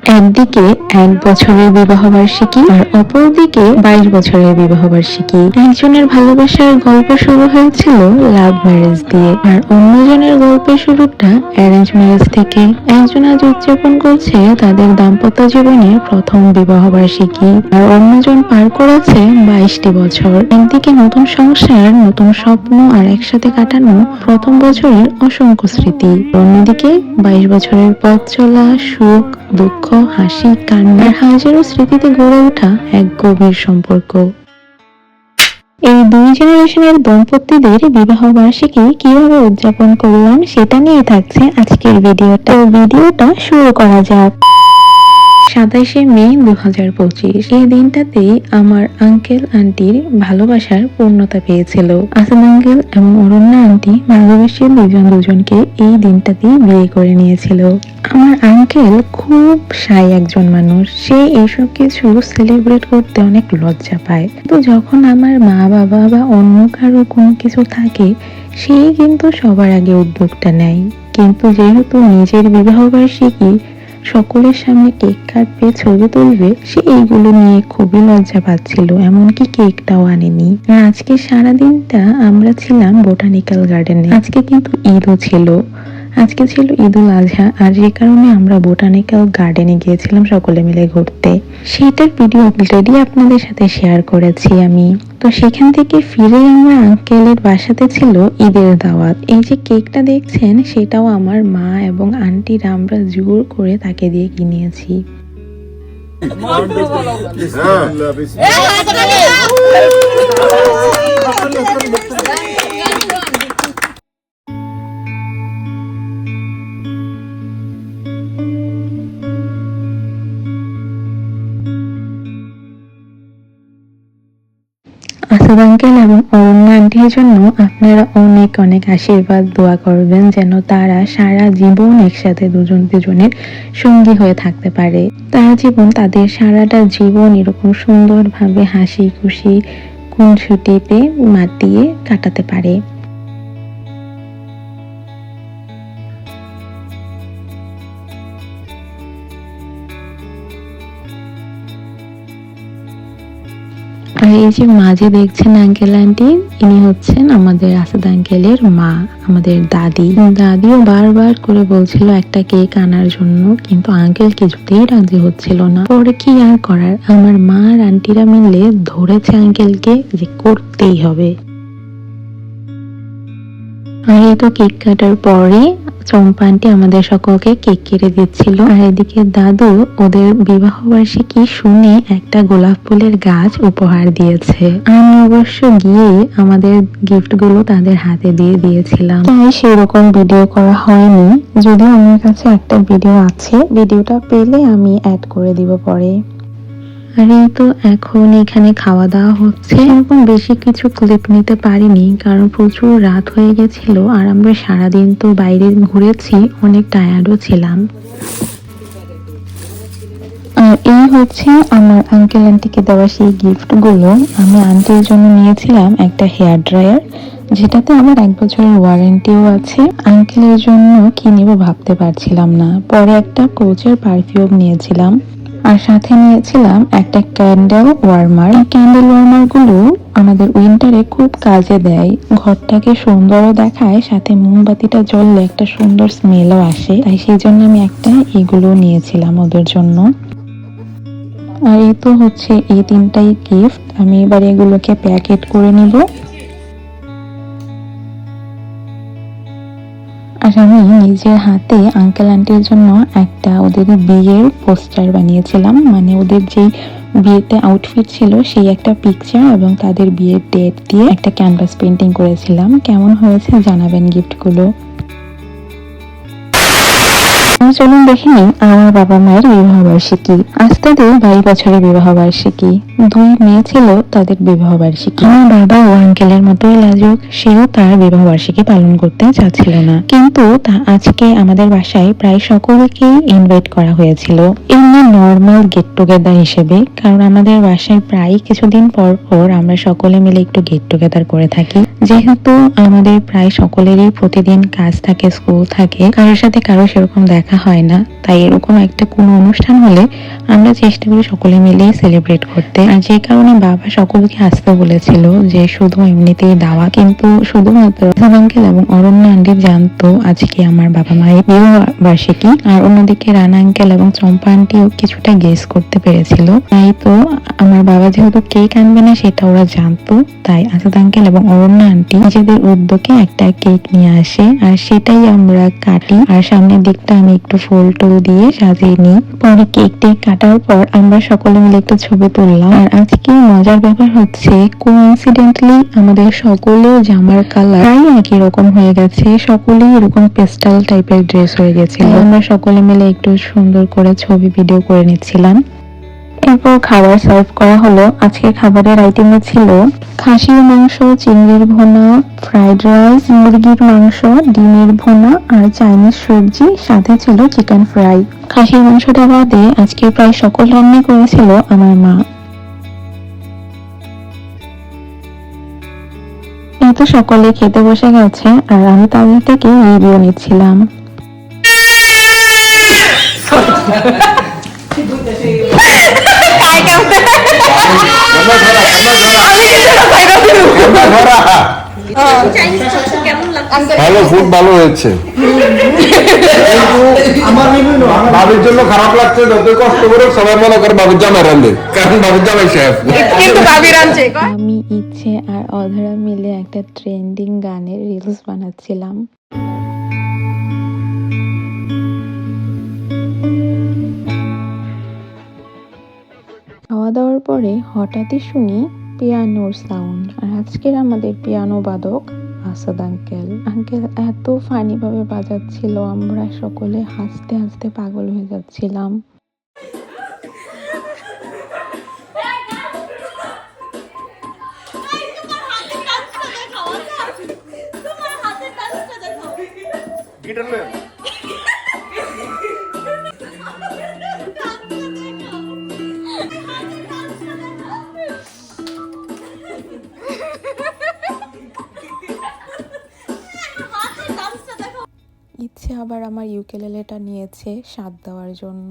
একদিকে 1 বছরের বিবাহবার্ষিকী আর অপরদিকে 22 বছরের বিবাহবার্ষিকী। একজনের ভালোবাসার গল্প শুরু হয়েছিল লাভ ম্যারেজ দিয়ে, আর অন্যজনের গল্পের শুরুটা অ্যারেঞ্জ ম্যারেজ থেকে। একজন আজ উদযাপন করছে তাদের দাম্পত্য জীবনের প্রথম বিবাহবার্ষিকী, আর অন্যজন পার করেছে 22টি বছর। একদিকে নতুন সংসার, নতুন স্বপ্ন আর একসাথে কাটানো প্রথম বছরের অসংখ্য স্মৃতি। অন্যদিকে 22 বছরের পথ চলা, সুখ, দুঃখ, হাসি, কান্নার হাজারো স্মৃতিতে গড়ে ওঠা এক গভীর সম্পর্ক। এই দুই জেনারেশনের দম্পতিদের বিবাহ বার্ষিকী কিভাবে উদযাপন করলাম সেটা নিয়ে থাকছে আজকের ভিডিওটা শুরু করা যাক। 27শে মে 2025 এই দিনটাতেই আমার আঙ্কেল আন্টির ভালোবাসার পূর্ণতা পেয়েছিল। আসাদ আঙ্কেল এবং অরণ্যা আন্টি ভালোবেসে দুজনকে এই দিনটাতেই বিয়ে করে নিয়েছিল। আমার আঙ্কেল খুব শাই একজন মানুষ, সে এইসব কিছু সেলিব্রেট করতে অনেক লজ্জা পায়। তো যখন আমার মা বাবা বা অন্য কারো কোনো কিছু থাকে, সেই কিন্তু সবার আগে উদ্যোগটা নেয়। কিন্তু যেহেতু নিজের বিবাহ বার্ষিকী, সকলের সামনে কেক কাটবে, ছবি তুলবে, সে এইগুলো নিয়ে খুবই লজ্জা পাচ্ছিল, এমনকি কেকটাও আনেনি। আর আজকে সারাদিনটা আমরা ছিলাম বোটানিক্যাল গার্ডেনে। আজকে কিন্তু ঈদও ছিল, আজকে ছিল ঈদ উল আজহা, আর যে কারণে আমরা বোটানিক্যাল গার্ডেনে গিয়েছিলাম সকলে মিলে ঘুরতে। সেইটার ভিডিও অলরেডি আপনাদের সাথে শেয়ার করেছি আমি। তো সেখান থেকে ফিরে আমার আঙ্কেলের বাসাতে ছিল ঈদের দাওয়াত। এই যে কেকটা দেখছেন, সেটাও আমার মা এবং আন্টিরা আমরা জোর করে তাকে দিয়ে কিনিয়েছি। আসাদ আঙ্কেল এবং অরণ্যা আন্টির জন্য আপনারা অনেক অনেক আশীর্বাদ দোয়া করবেন, যেন তারা সারা জীবন একসাথে দুজনের সঙ্গী হয়ে থাকতে পারে। তাদের সারাটা জীবন এরকম সুন্দরভাবে হাসি খুশি খুনসুটিতে মাতিয়ে কাটাতে পারে। আর এই যে মাঝে দেখছেন আঙ্কেল আন্টি, ইনি হচ্ছেন আমাদের আসাদ আঙ্কেলের মা, আমাদের দাদিও বারবার করে বলছিল একটা কেক আনার জন্য, কিন্তু আঙ্কেল কিছুতেই রাজি হচ্ছিল না। পরে কি আর করার, আমার মা আর আন্টিরা মিলে ধরেছে আঙ্কেলকে যে করতেই হবে। আর এই তো কেক কাটার পরে চম্পা আন্টি আমাদের সকলকে কেক কেটে দিচ্ছিল, আর এদিকে দাদু ওদের বিবাহ বার্ষিকী শুনে একটা গোলাপ ফুলের গাছ উপহার দিয়েছে। আমি অবশ্য গিয়ে আমাদের গিফট গুলো তাদের হাতে দিয়ে দিয়েছিলাম, তাই সেরকম ভিডিও করা হয়নি। যদিও আমার কাছে একটা ভিডিও আছে, ভিডিওটা পেলে আমি অ্যাড করে দিব পরে। আর এই তো এখন এখানে খাওয়া দাওয়া হচ্ছে। এরকম বেশি কিছু ক্লিপ নিতে পারিনি, কারণ প্রচুর রাত হয়ে গেছিল, আর আমরা সারাদিন তো বাইরে ঘুরেছি, অনেক টায়ার্ডও ছিলাম। আর এই হচ্ছে আমার আঙ্কেল আন্টিকে দেওয়া সেই গিফট গুলো। আমি আন্টির জন্য নিয়েছিলাম একটা হেয়ার ড্রায়ার, যেটাতে আমার 1 বছরের ওয়ারেন্টিও আছে। আঙ্কেলের জন্য কি নিব ভাবতে পারছিলাম না, পরে একটা কোচের পারফিউম নিয়েছিলাম, আর সাথে নিয়েছিলাম একটা ক্যান্ডেল ওয়ার্মার। এই ক্যান্ডেল ওয়ার্মার গুলো আমাদের উইন্টারে খুব কাজে দেয়, ঘরটাকে সুন্দরও দেখায়, সাথে মোমবাতিটা জ্বললে একটা সুন্দর স্মেলও আসে, তাই সেই জন্য আমি এগুলো নিয়েছিলাম ওদের জন্য। আর এই তো হচ্ছে এই 3টাই গিফট, আমি এবার এগুলোকে প্যাকেট করে নিব। আর আমি নিজের হাতে আঙ্কেল আন্টির জন্য একটা ওদের বিয়ের পোস্টার বানিয়েছিলাম, মানে ওদের যে বিয়েতে আউটফিট ছিল সেই একটা পিকচার এবং তাদের বিয়ের ডেট দিয়ে একটা ক্যানভাস পেন্টিং করেছিলাম। কেমন হয়েছে জানাবেন গিফটগুলো। চলুন দেখে নিন আমার বাবা মায়ের বিবাহ বার্ষিকী। আজ তাদের 22 বছরের বিবাহ বার্ষিকী। 2 মেয়ে ছিল তাদের বিবাহ বার্ষিকী। আমার বাবা ও আঙ্কেলের মতোই লাজুক, সেও তার বিবাহ বার্ষিকী পালন করতে চাচ্ছিল না, কিন্তু আজকে আমাদের বাসায় প্রায় সকলকেই ইনভাইট করা হয়েছিল, এমনি নর্মাল গেট টুগেদার হিসেবে। কারণ আমাদের বাসায় প্রায় কিছুদিন পর পর আমরা সকলে মিলে একটু গেট টুগেদার করে থাকি, যেহেতু আমাদের প্রায় সকলেরই প্রতিদিন কাজ থাকে, স্কুল থাকে, কারোর সাথে কারো সেরকম দেখা দেখা হয় না, তাই এরকম একটা কোনো অনুষ্ঠান হলে আমরা চেষ্টা করি সকলে মিলেই সেলিব্রেট করতে। আর যে কারণে বাবা সকলকে আসতে বলেছিল, যে শুধু এমনিতেই দাওয়া, কিন্তু শুধুমাত্র হাসান আঙ্কেল এবং অরণ্য আন্টি জানতো আজকে আমার বাবা মায়ের বিবাহ বার্ষিকী। আর অন্যদিকে রানা আঙ্কেল এবং চম্পা আন্টিও কিছুটা গেস করতে পেরেছিল। তাই তো আমার বাবা যেহেতু কেক আনবে না সেটা ওরা জানতো, তাই আসাদ আঙ্কেল এবং অরণ্য আন্টি নিজেদের উদ্যোগে একটা কেক নিয়ে আসে, আর সেটাই আমরা কাটি। আর সামনের দিকটা আমি একটু ফুল টুল দিয়ে সাজিয়ে নিই। পরে কেকটি কাটার পর আমরা সকলে মিলে একটু ছবি তুললাম। আর আজকে মজার ব্যাপার হচ্ছে, কোইন্সিডেন্টলি আমাদের সকলের জামার কালার প্রায় একই রকম হয়ে গেছে, সকলেই এরকম পেস্টাল টাইপের ড্রেস হয়ে গেছিল। আমরা সকলে মিলে একটু সুন্দর করে ছবি ভিডিও করে নিচ্ছিলাম। এরপর খাবার সার্ভ করা হলো। আজকে খাবারের আইটেমে ছিল খাসির মাংস, চিংড়ির ভুনা, ফ্রাইড রাইস, মুরগির মাংস, ডিমের ভুনা আর চাইনিজ সবজি, সাথে ছিল চিকেন ফ্রাই। খাসির মাংসটা বাদে আজকে প্রায় সকল রান্না করেছিল আমার মা। এই তো সকলে খেতে বসে গেছে, আর আমি তাদের থেকে রিভিউ নিচ্ছিলাম। ভালো, ফুড ভালো হয়েছে, বাবির জন্য খারাপ লাগছে। যত কষ্ট করে সবাই মনে করে বাবুর জামাই রান্ধে, কারণ বাবুর জামাই শেফ, কিন্তু বাবি রাঁধছে। আমি ইচ্ছে আর অধরা মিলে একটা ট্রেন্ডিং গানের রিলস বানাচ্ছিলাম। খাওয়া দাওয়ার পরে হঠাৎই শুনি পিয়ানোর সাউন্ড। আর আজকের আমাদের পিয়ানো বাদক আসাদ আঙ্কেল। আঙ্কেল এত ফানি ভাবে বাজাচ্ছিল, আমরা সকলে হাসতে হাসতে পাগল হয়ে যাচ্ছিলাম। ইচ্ছে আবার আমার ইউকেলেলেটা নিয়েছে স্বাদ দেওয়ার জন্য।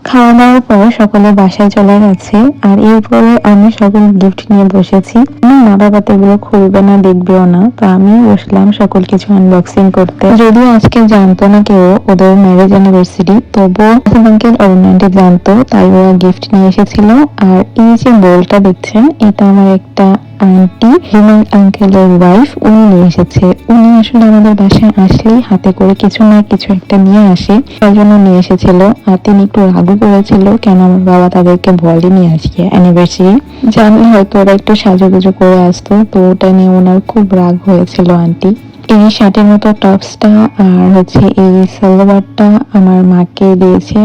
খাওয়া দাওয়ার পর সকলে বাসায় চলে গেছে, আর এরপরে আমি সকল গিফট নিয়ে বসেছি। মা বাবা তো এগুলো খুলবে না, দেখবেও না, তো আমি বসলাম সকল কিছু আনবক্সিং করতে। যদিও আজকে জানতো না কেউ ওদের ম্যারেজ অ্যানিভার্সারি, তবুও আঙ্কেল অরুণ আন্টি জানতো, তাই ওরা গিফট নিয়ে এসেছিল। আর এই যে বোলটা দেখছেন, এটা আমার একটা আন্টি হিমাল আঙ্কেলের ওয়াইফ, উনি নিয়ে এসেছে। উনি আসলে আমাদের বাসায় আসলেই হাতে করে কিছু না কিছু একটা নিয়ে আসে, তার জন্য নিয়ে এসেছিল। আর তিনি একটু রাগও করেছিল কেন আমার বাবা তাদেরকে বলেনি আজকে অ্যানিভার্সারি, জানলে হয়তো ওরা একটু সাজুগুজু করে আসতো, তো ওটা নিয়ে ওনার খুব রাগ হয়েছিল আন্টি। এই শার্টের মতো টপসটা আর হচ্ছে এই সালোয়ারটা আমার মাকে দিয়েছে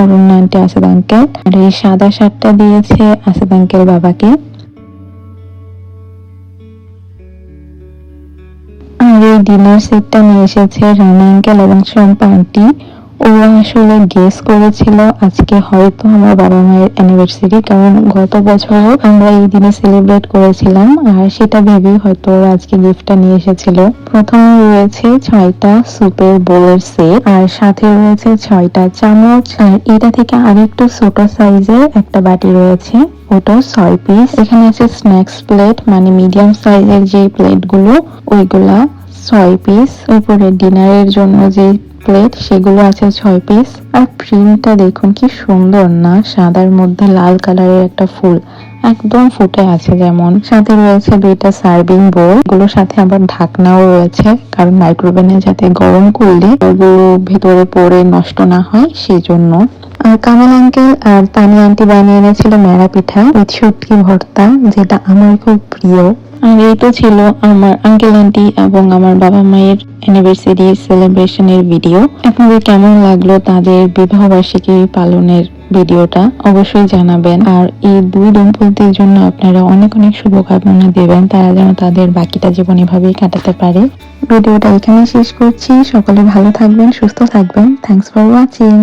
অরণ্য আন্টি আসাদ আঙ্কেল, আর এই সাদা শার্টটা দিয়েছে আসাদ আঙ্কেল বাবাকে। আর এই ডিনার সেটটা নিয়ে এসেছে রানা আঙ্কেল এবং চম্পা আন্টি। ওরা আসলে গেস করেছিল আজকে হয়তো আমার বাবা মায়ের অ্যানিভার্সারি, কারণ গত বছরও আমরা এই দিনে সেলিব্রেট করেছিলাম, আর সেটা ভেবেই হয়তো ওরা আজকে গিফটটা নিয়ে এসেছিল। প্রথমে রয়েছে 6টা সুপের বোলের সেট, আর সাথে রয়েছে 6টা চামচ, আর এটা থেকে আরেকটু ছোট সাইজের একটা বাটি রয়েছে, ওটা 6 পিস। এখানে আছে স্ন্যাক্স প্লেট, মানে মিডিয়াম সাইজের যে প্লেট গুলো ওইগুলা 6 পিস। উপরে ডিনারের জন্য যে প্লেট সেগুলো আছে 6 পিস। আর প্রিন্টটা দেখুন কি সুন্দর না, সাদার মধ্যে লাল কালারের একটা ফুল একদম ফুটে আছে যেমন। সাথে রয়েছে 2টা সার্ভিং বোল, এগুলোর সাথে আবার ঢাকনাও রয়েছে, কারণ মাইক্রোওভেনে যাতে গরম করলে ওগুলো ভেতরে পড়ে নষ্ট না হয় সেই জন্য। আর কামাল আঙ্কেল আর তানিয়া আন্টি বানিয়ে এনেছিল মেরা পিঠা উইথ শুটকি ভর্তা, যেটা আমার খুব প্রিয়। আর এই তো ছিল আমার আঙ্কেল আন্টি এবং আমার বাবা মায়ের অ্যানিভার্সারি সেলিব্রেশনের ভিডিও। আপনাদের কেমন লাগলো তাদের বিবাহ বার্ষিকী পালনের ভিডিওটা অবশ্যই জানাবেন। আর এই দুই দম্পতির জন্য আপনারা অনেক অনেক শুভকামনা দেবেন, তারা যেন তাদের বাকিটা জীবন এভাবেই কাটাতে পারে। ভিডিওটা এখানেই শেষ করছি। সকলে ভালো থাকবেন, সুস্থ থাকবেন। Thanks for watching.